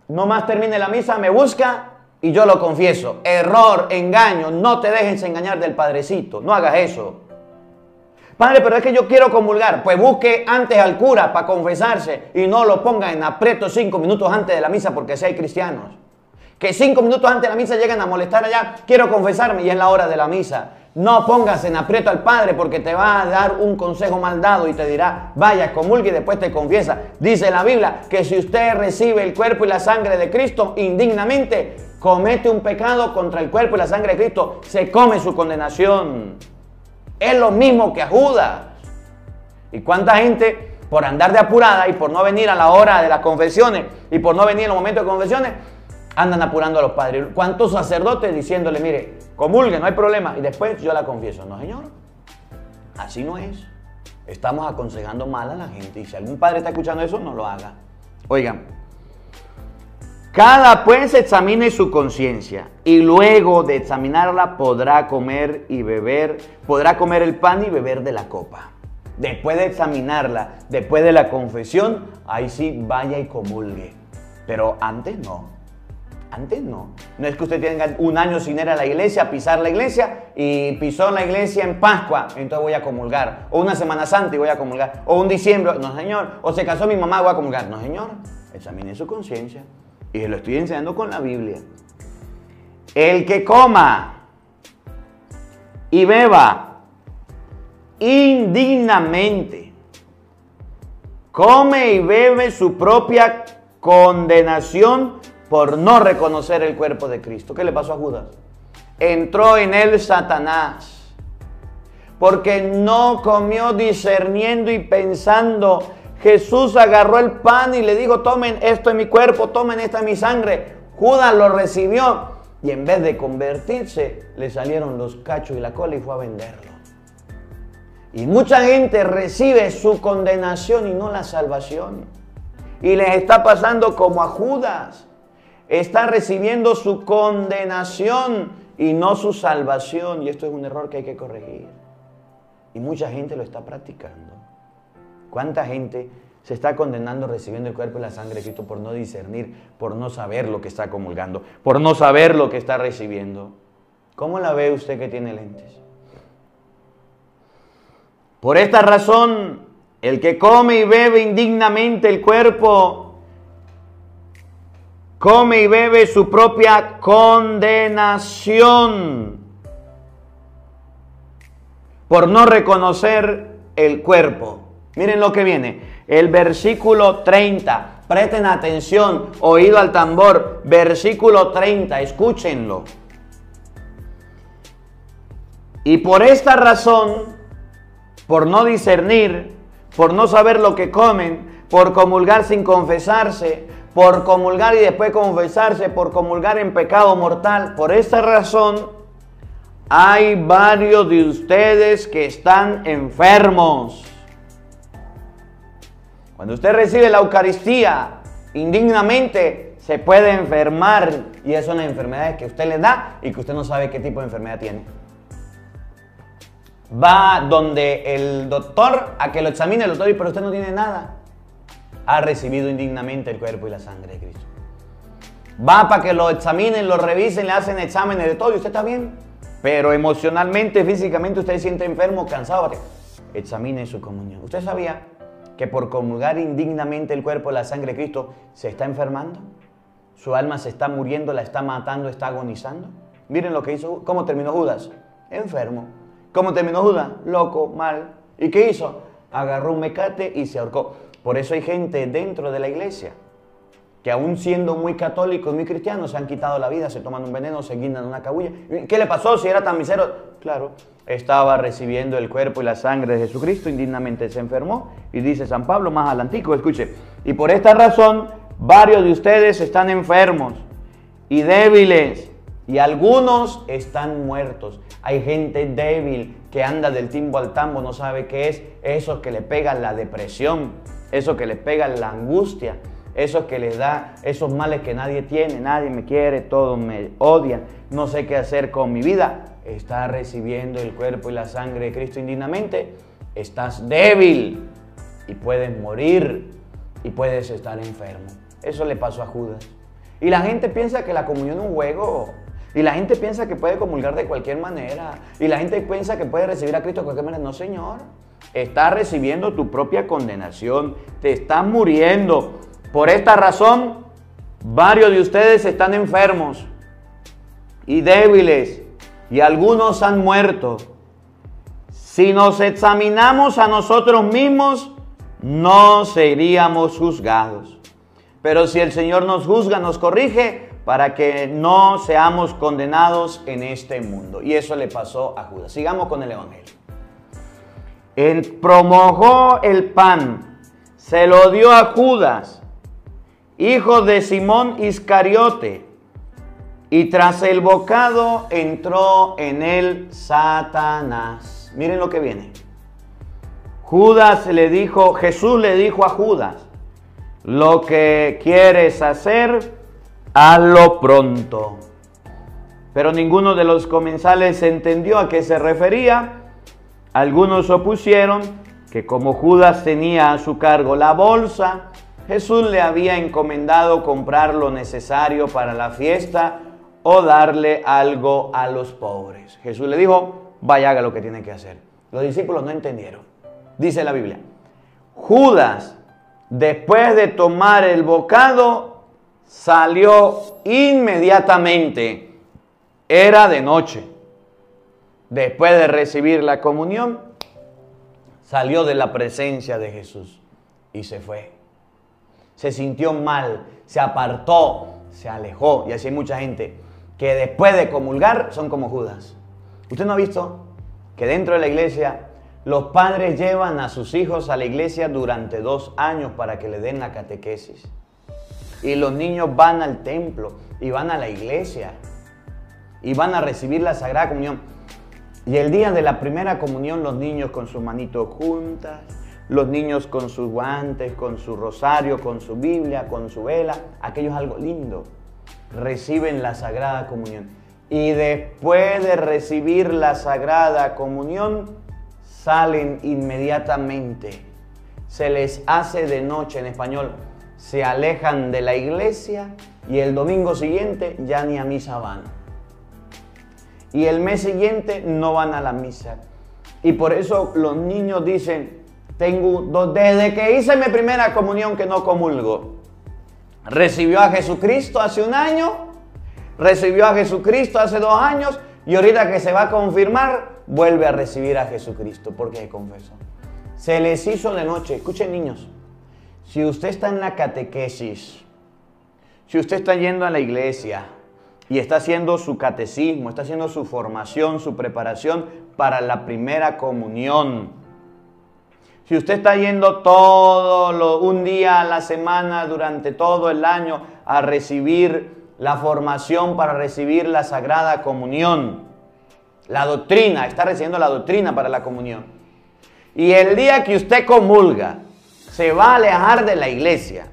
No más termine la misa, me busca y yo lo confieso. Error, engaño, no te dejes engañar del padrecito. No hagas eso. Padre, pero es que yo quiero comulgar. Pues busque antes al cura para confesarse y no lo ponga en aprieto 5 minutos antes de la misa porque si hay cristianos. Que 5 minutos antes de la misa llegan a molestar allá. Quiero confesarme y es la hora de la misa. No pongas en aprieto al Padre porque te va a dar un consejo mal dado y te dirá, vaya, comulgue y después te confiesa. Dice la Biblia que si usted recibe el cuerpo y la sangre de Cristo indignamente, comete un pecado contra el cuerpo y la sangre de Cristo, se come su condenación. Es lo mismo que a Judas. ¿Y cuánta gente, por andar de apurada y por no venir a la hora de las confesiones y por no venir en los momentos de confesiones, andan apurando a los padres? ¿Cuántos sacerdotes diciéndole, mire, comulgue, no hay problema, y después yo la confieso? No, señor, así no es. Estamos aconsejando mal a la gente, y si algún padre está escuchando eso, no lo haga. Oigan, cada pues examine su conciencia, y luego de examinarla podrá comer y beber, podrá comer el pan y beber de la copa. Después de examinarla, después de la confesión, ahí sí vaya y comulgue. Pero antes no. Antes no. No es que usted tenga un año sin ir a la iglesia, pisar la iglesia, y pisó la iglesia en Pascua, entonces voy a comulgar. O una Semana Santa y voy a comulgar. O un diciembre, no señor. O se casó mi mamá, voy a comulgar. No señor. Examine su conciencia. Y se lo estoy enseñando con la Biblia. El que coma y beba indignamente, come y bebe su propia condenación por no reconocer el cuerpo de Cristo. ¿Qué le pasó a Judas? Entró en él Satanás, porque no comió discerniendo y pensando. Jesús agarró el pan y le dijo, tomen esto en mi cuerpo, tomen esta en mi sangre. Judas lo recibió y en vez de convertirse, le salieron los cachos y la cola y fue a venderlo. Y mucha gente recibe su condenación y no la salvación. Y les está pasando como a Judas. Está recibiendo su condenación y no su salvación. Y esto es un error que hay que corregir. Y mucha gente lo está practicando. ¿Cuánta gente se está condenando recibiendo el cuerpo y la sangre de Cristo por no discernir, por no saber lo que está comulgando, por no saber lo que está recibiendo? ¿Cómo la ve usted que tiene lentes? Por esta razón, el que come y bebe indignamente el cuerpo, come y bebe su propia condenación por no reconocer el cuerpo. Miren lo que viene, el versículo 30, presten atención, oído al tambor, versículo 30, escúchenlo. Y por esta razón, por no discernir, por no saber lo que comen, por comulgar sin confesarse, por comulgar y después confesarse, por comulgar en pecado mortal, por esta razón, hay varios de ustedes que están enfermos. Cuando usted recibe la Eucaristía indignamente, se puede enfermar, y es una enfermedad que usted le da y que usted no sabe qué tipo de enfermedad tiene. Va donde el doctor a que lo examine el doctor, pero usted no tiene nada. Ha recibido indignamente el cuerpo y la sangre de Cristo. Va para que lo examinen, lo revisen, le hacen exámenes de todo y usted está bien. Pero emocionalmente, físicamente usted se siente enfermo, cansado. Examine su comunión. ¿Usted sabía que por comulgar indignamente el cuerpo y la sangre de Cristo se está enfermando? Su alma se está muriendo, la está matando, está agonizando. Miren lo que hizo, cómo terminó Judas. Enfermo. ¿Cómo terminó Judas? Loco, mal. ¿Y qué hizo? Agarró un mecate y se ahorcó. Por eso hay gente dentro de la iglesia que aún siendo muy católicos, muy cristianos, se han quitado la vida, se toman un veneno, se guindan una cabulla. ¿Qué le pasó si era tan miserable? Claro, estaba recibiendo el cuerpo y la sangre de Jesucristo, indignamente se enfermó. Y dice San Pablo más adelantico, escuche, y por esta razón varios de ustedes están enfermos y débiles, y algunos están muertos. Hay gente débil que anda del timbo al tambo, no sabe qué es. Esos que le pegan la depresión, esos que le pegan la angustia, esos que les da esos males que nadie tiene, nadie me quiere, todos me odian, no sé qué hacer con mi vida. Estás recibiendo el cuerpo y la sangre de Cristo indignamente, estás débil y puedes morir y puedes estar enfermo. Eso le pasó a Judas. Y la gente piensa que la comunión es un juego. Y la gente piensa que puede comulgar de cualquier manera. Y la gente piensa que puede recibir a Cristo de cualquier manera. No, Señor. Estás recibiendo tu propia condenación. Te estás muriendo. Por esta razón, varios de ustedes están enfermos y débiles. Y algunos han muerto. Si nos examinamos a nosotros mismos, no seríamos juzgados. Pero si el Señor nos juzga, nos corrige, para que no seamos condenados en este mundo. Y eso le pasó a Judas. Sigamos con el Evangelio. Él promojó el pan, se lo dio a Judas, hijo de Simón Iscariote, y tras el bocado entró en él Satanás. Miren lo que viene. Jesús le dijo a Judas, lo que quieres hacer, hazlo pronto. Pero ninguno de los comensales entendió a qué se refería. Algunos opusieron que como Judas tenía a su cargo la bolsa, Jesús le había encomendado comprar lo necesario para la fiesta o darle algo a los pobres. Jesús le dijo, vaya, haga lo que tiene que hacer. Los discípulos no entendieron. Dice la Biblia, Judas, después de tomar el bocado, salió inmediatamente. Era de noche. Después de recibir la comunión, salió de la presencia de Jesús y se fue. Se sintió mal, se apartó, se alejó. Y así hay mucha gente que después de comulgar son como Judas. ¿Usted no ha visto que dentro de la iglesia los padres llevan a sus hijos a la iglesia durante 2 años para que le den la catequesis? Y los niños van al templo y van a la iglesia y van a recibir la Sagrada Comunión. Y el día de la primera comunión, los niños con sus manitos juntas, los niños con sus guantes, con su rosario, con su Biblia, con su vela, aquello es algo lindo. Reciben la Sagrada Comunión. Y después de recibir la Sagrada Comunión, salen inmediatamente. Se les hace de noche, en español, se alejan de la iglesia y el domingo siguiente ya ni a misa van. Y el mes siguiente no van a la misa. Y por eso los niños dicen, desde que hice mi primera comunión que no comulgo. Recibió a Jesucristo hace un año, recibió a Jesucristo hace 2 años y ahorita que se va a confirmar, vuelve a recibir a Jesucristo porque se confesó. Se les hizo de noche. Escuchen, niños, si usted está en la catequesis, si usted está yendo a la iglesia y está haciendo su catecismo, está haciendo su formación, su preparación para la primera comunión, si usted está yendo un día a la semana durante todo el año a recibir la formación para recibir la Sagrada Comunión, la doctrina, está recibiendo la doctrina para la comunión, y el día que usted comulga, se va a alejar de la iglesia.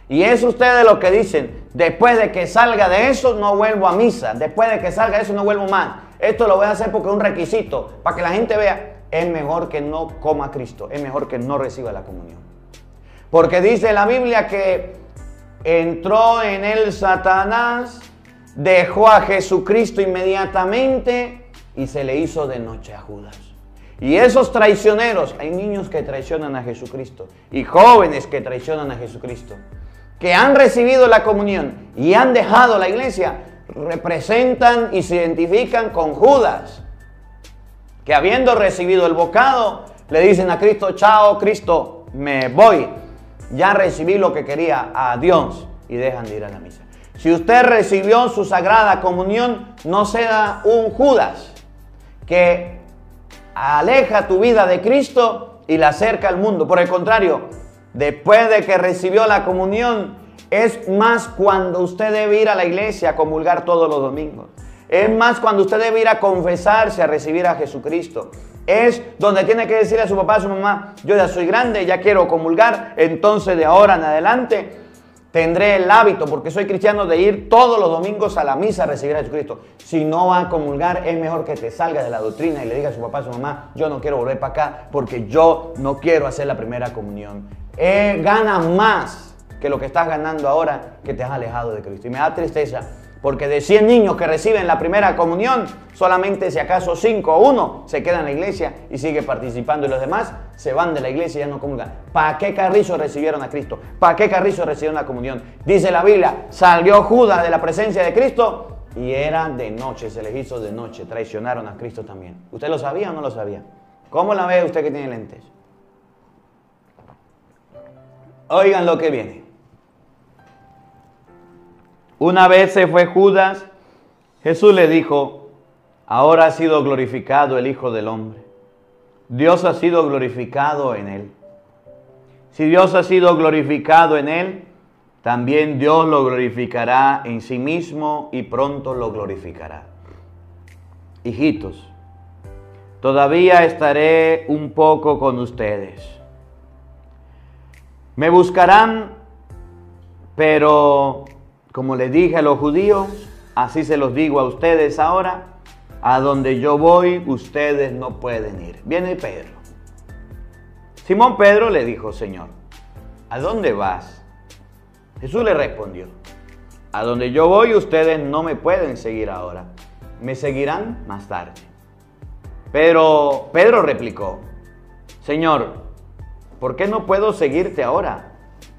Y es ustedes lo que dicen, después de que salga de eso no vuelvo a misa, después de que salga de eso no vuelvo más. Esto lo voy a hacer porque es un requisito, para que la gente vea, es mejor que no coma a Cristo, es mejor que no reciba la comunión. Porque dice la Biblia que entró en él Satanás, dejó a Jesucristo inmediatamente y se le hizo de noche a Judas. Y esos traicioneros, hay niños que traicionan a Jesucristo y jóvenes que traicionan a Jesucristo, que han recibido la comunión y han dejado la iglesia, representan y se identifican con Judas, que habiendo recibido el bocado, le dicen a Cristo, chao Cristo, me voy, ya recibí lo que quería, adiós, y dejan de ir a la misa. Si usted recibió su sagrada comunión, no sea un Judas que aleja tu vida de Cristo y la acerca al mundo. Por el contrario, después de que recibió la comunión, es más cuando usted debe ir a la iglesia a comulgar todos los domingos. Es más cuando usted debe ir a confesarse, a recibir a Jesucristo. Es donde tiene que decirle a su papá, a su mamá, yo ya soy grande, ya quiero comulgar, entonces de ahora en adelante tendré el hábito, porque soy cristiano, de ir todos los domingos a la misa a recibir a Jesucristo. Si no va a comulgar, es mejor que te salga de la doctrina y le diga a su papá, a su mamá, yo no quiero volver para acá porque yo no quiero hacer la primera comunión. Gana más que lo que estás ganando ahora, que te has alejado de Cristo. Y me da tristeza, porque de 100 niños que reciben la primera comunión, solamente si acaso 5 o 1 se quedan en la iglesia y sigue participando, y los demás se van de la iglesia y ya no comulgan. ¿Para qué carrizo recibieron a Cristo? ¿Para qué carrizo recibieron la comunión? Dice la Biblia, salió Judas de la presencia de Cristo y era de noche, se les hizo de noche, traicionaron a Cristo también. ¿Usted lo sabía o no lo sabía? ¿Cómo la ve usted que tiene lentes? Oigan lo que viene. Una vez se fue Judas, Jesús le dijo, ahora ha sido glorificado el Hijo del Hombre. Dios ha sido glorificado en él. Si Dios ha sido glorificado en él, también Dios lo glorificará en sí mismo y pronto lo glorificará. Hijitos, todavía estaré un poco con ustedes. Me buscarán, pero como le dije a los judíos, así se los digo a ustedes ahora, a donde yo voy, ustedes no pueden ir. Viene Pedro. Simón Pedro le dijo, Señor, ¿a dónde vas? Jesús le respondió, a donde yo voy, ustedes no me pueden seguir ahora. Me seguirán más tarde. Pero Pedro replicó, Señor, ¿por qué no puedo seguirte ahora?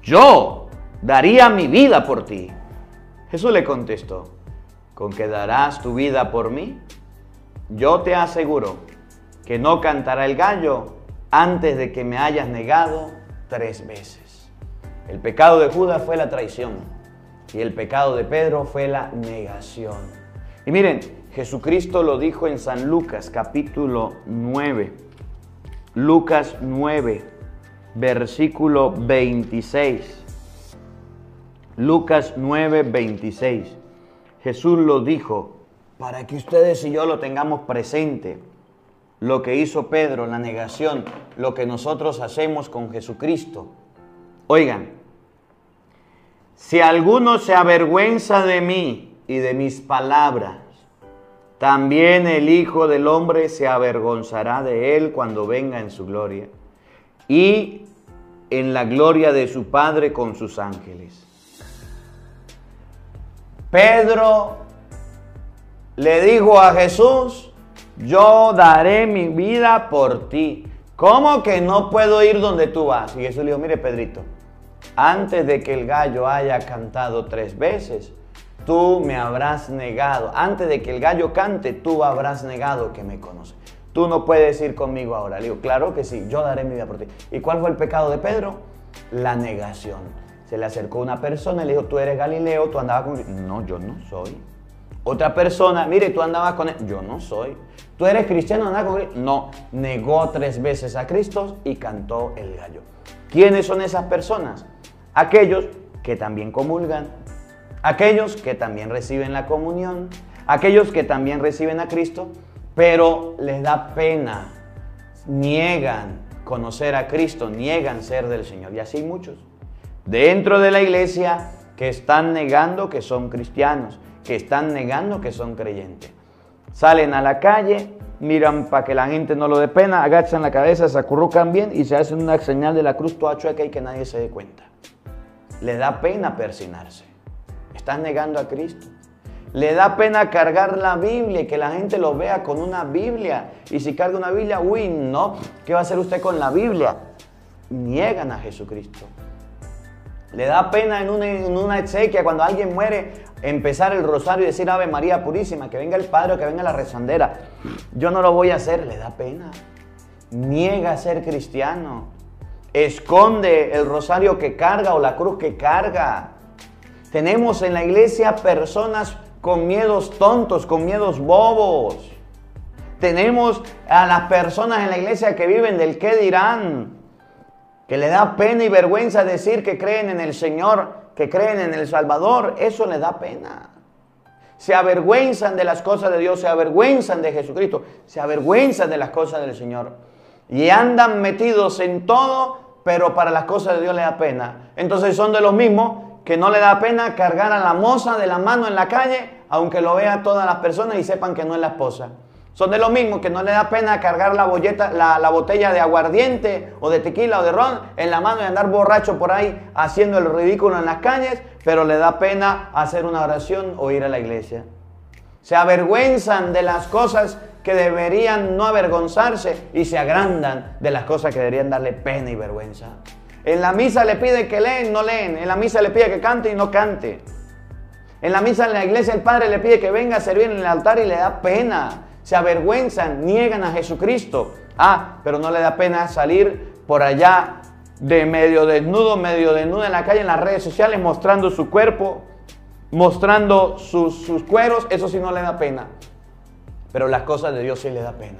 Yo daría mi vida por ti. Jesús le contestó, ¿con qué darás tu vida por mí? Yo te aseguro que no cantará el gallo antes de que me hayas negado 3 veces. El pecado de Judas fue la traición y el pecado de Pedro fue la negación. Y miren, Jesucristo lo dijo en San Lucas capítulo 9. Lucas 9, versículo 26. Lucas 9, 26. Jesús lo dijo para que ustedes y yo lo tengamos presente. Lo que hizo Pedro, la negación, lo que nosotros hacemos con Jesucristo. Oigan, si alguno se avergüenza de mí y de mis palabras, también el Hijo del Hombre se avergonzará de él cuando venga en su gloria y en la gloria de su Padre con sus ángeles. Pedro le dijo a Jesús, yo daré mi vida por ti. ¿Cómo que no puedo ir donde tú vas? Y Jesús le dijo, mire Pedrito, antes de que el gallo haya cantado 3 veces, tú me habrás negado. Antes de que el gallo cante, tú habrás negado que me conoces. Tú no puedes ir conmigo ahora. Le digo, claro que sí, yo daré mi vida por ti. ¿Y cuál fue el pecado de Pedro? La negación. Se le acercó una persona y le dijo, tú eres Galileo, tú andabas con... No, yo no soy. Otra persona, mire, tú andabas con él. Yo no soy. ¿Tú eres cristiano, andabas con él? No. Negó 3 veces a Cristo y cantó el gallo. ¿Quiénes son esas personas? Aquellos que también comulgan, aquellos que también reciben la comunión, aquellos que también reciben a Cristo, pero les da pena, niegan conocer a Cristo, niegan ser del Señor. Y así hay muchos dentro de la iglesia que están negando que son cristianos, que están negando que son creyentes. Salen a la calle, miran para que la gente no lo dé pena, agachan la cabeza, se acurrucan bien y se hacen una señal de la cruz toda chueca y que nadie se dé cuenta. Les da pena persinarse. Están negando a Cristo. Le da pena cargar la Biblia y que la gente lo vea con una Biblia. Y si carga una Biblia, uy, no, ¿qué va a hacer usted con la Biblia? Niegan a Jesucristo. Le da pena en una exequia, cuando alguien muere, empezar el rosario y decir Ave María Purísima, que venga el Padre o que venga la rezandera. Yo no lo voy a hacer, le da pena. Niega ser cristiano. Esconde el rosario que carga o la cruz que carga. Tenemos en la iglesia personas con miedos tontos, con miedos bobos. Tenemos a las personas en la iglesia que viven del qué dirán, que le da pena y vergüenza decir que creen en el Señor, que creen en el Salvador. Eso le da pena. Se avergüenzan de las cosas de Dios, se avergüenzan de Jesucristo, se avergüenzan de las cosas del Señor. Y andan metidos en todo, pero para las cosas de Dios le da pena. Entonces son de los mismos que no le da pena cargar a la moza de la mano en la calle, aunque lo vean todas las personas y sepan que no es la esposa. Son de los mismos que no le da pena cargar la botella de aguardiente o de tequila o de ron en la mano y andar borracho por ahí haciendo el ridículo en las calles, pero le da pena hacer una oración o ir a la iglesia. Se avergüenzan de las cosas que deberían no avergonzarse y se agrandan de las cosas que deberían darle pena y vergüenza. En la misa le pide que leen, no leen. En la misa le pide que cante y no cante. En la misa en la iglesia el Padre le pide que venga a servir en el altar y le da pena. Se avergüenzan, niegan a Jesucristo. Pero no le da pena salir por allá de medio desnuda en la calle, en las redes sociales, mostrando su cuerpo, mostrando sus cueros. Eso sí no le da pena. Pero las cosas de Dios sí le da pena.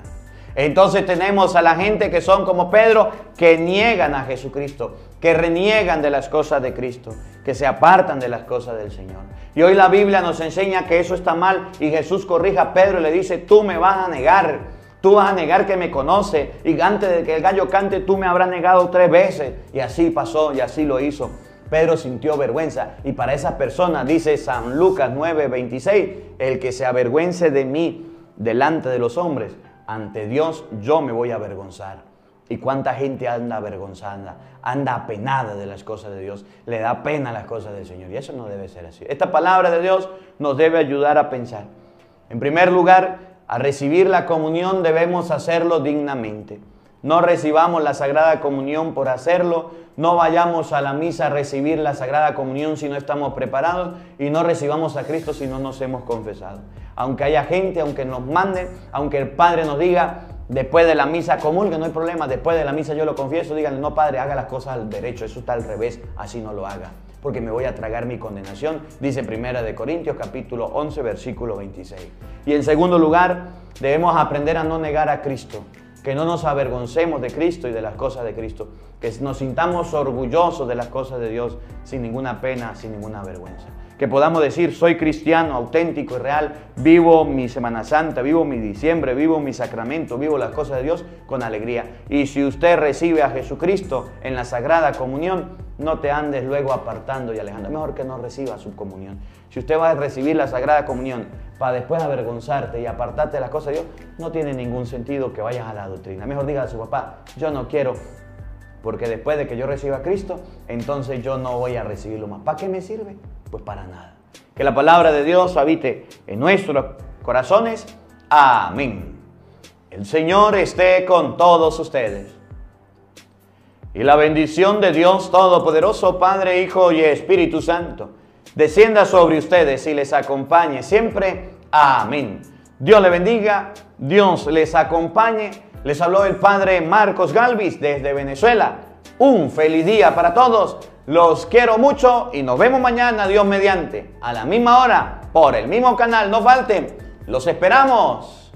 Entonces tenemos a la gente que son como Pedro, que niegan a Jesucristo, que reniegan de las cosas de Cristo, que se apartan de las cosas del Señor. Y hoy la Biblia nos enseña que eso está mal y Jesús corrige a Pedro y le dice, tú me vas a negar, tú vas a negar que me conoce y antes de que el gallo cante tú me habrás negado 3 veces. Y así pasó y así lo hizo. Pedro sintió vergüenza y para esas personas dice San Lucas 9:26, el que se avergüence de mí delante de los hombres, ante Dios yo me voy a avergonzar. ¿Y cuánta gente anda avergonzada, anda apenada de las cosas de Dios? Le da pena las cosas del Señor y eso no debe ser así. Esta palabra de Dios nos debe ayudar a pensar. En primer lugar, a recibir la comunión debemos hacerlo dignamente. No recibamos la Sagrada Comunión por hacerlo. No vayamos a la misa a recibir la Sagrada Comunión si no estamos preparados. Y no recibamos a Cristo si no nos hemos confesado. Aunque haya gente, aunque nos manden, aunque el Padre nos diga, después de la misa comulgue, no hay problema. Después de la misa yo lo confieso. Díganle, no Padre, haga las cosas al derecho. Eso está al revés. Así no lo haga. Porque me voy a tragar mi condenación. Dice 1 Corintios capítulo 11, versículo 26. Y en segundo lugar, debemos aprender a no negar a Cristo. Que no nos avergoncemos de Cristo y de las cosas de Cristo. Que nos sintamos orgullosos de las cosas de Dios sin ninguna pena, sin ninguna vergüenza. Que podamos decir, soy cristiano, auténtico y real, vivo mi Semana Santa, vivo mi diciembre, vivo mi sacramento, vivo las cosas de Dios con alegría. Y si usted recibe a Jesucristo en la Sagrada Comunión, no te andes luego apartando y alejando. Mejor que no reciba su comunión. Si usted va a recibir la Sagrada Comunión, para después avergonzarte y apartarte de las cosas de Dios, no tiene ningún sentido que vayas a la doctrina. Mejor diga a su papá, yo no quiero, porque después de que yo reciba a Cristo, entonces yo no voy a recibirlo más. ¿Para qué me sirve? Pues para nada. Que la palabra de Dios habite en nuestros corazones. Amén. El Señor esté con todos ustedes. Y la bendición de Dios Todopoderoso, Padre, Hijo y Espíritu Santo, descienda sobre ustedes y les acompañe siempre. Amén. Dios les bendiga, Dios les acompañe. Les habló el Padre Marcos Galvis desde Venezuela. Un feliz día para todos. Los quiero mucho y nos vemos mañana, Dios mediante, a la misma hora, por el mismo canal. No falten, los esperamos.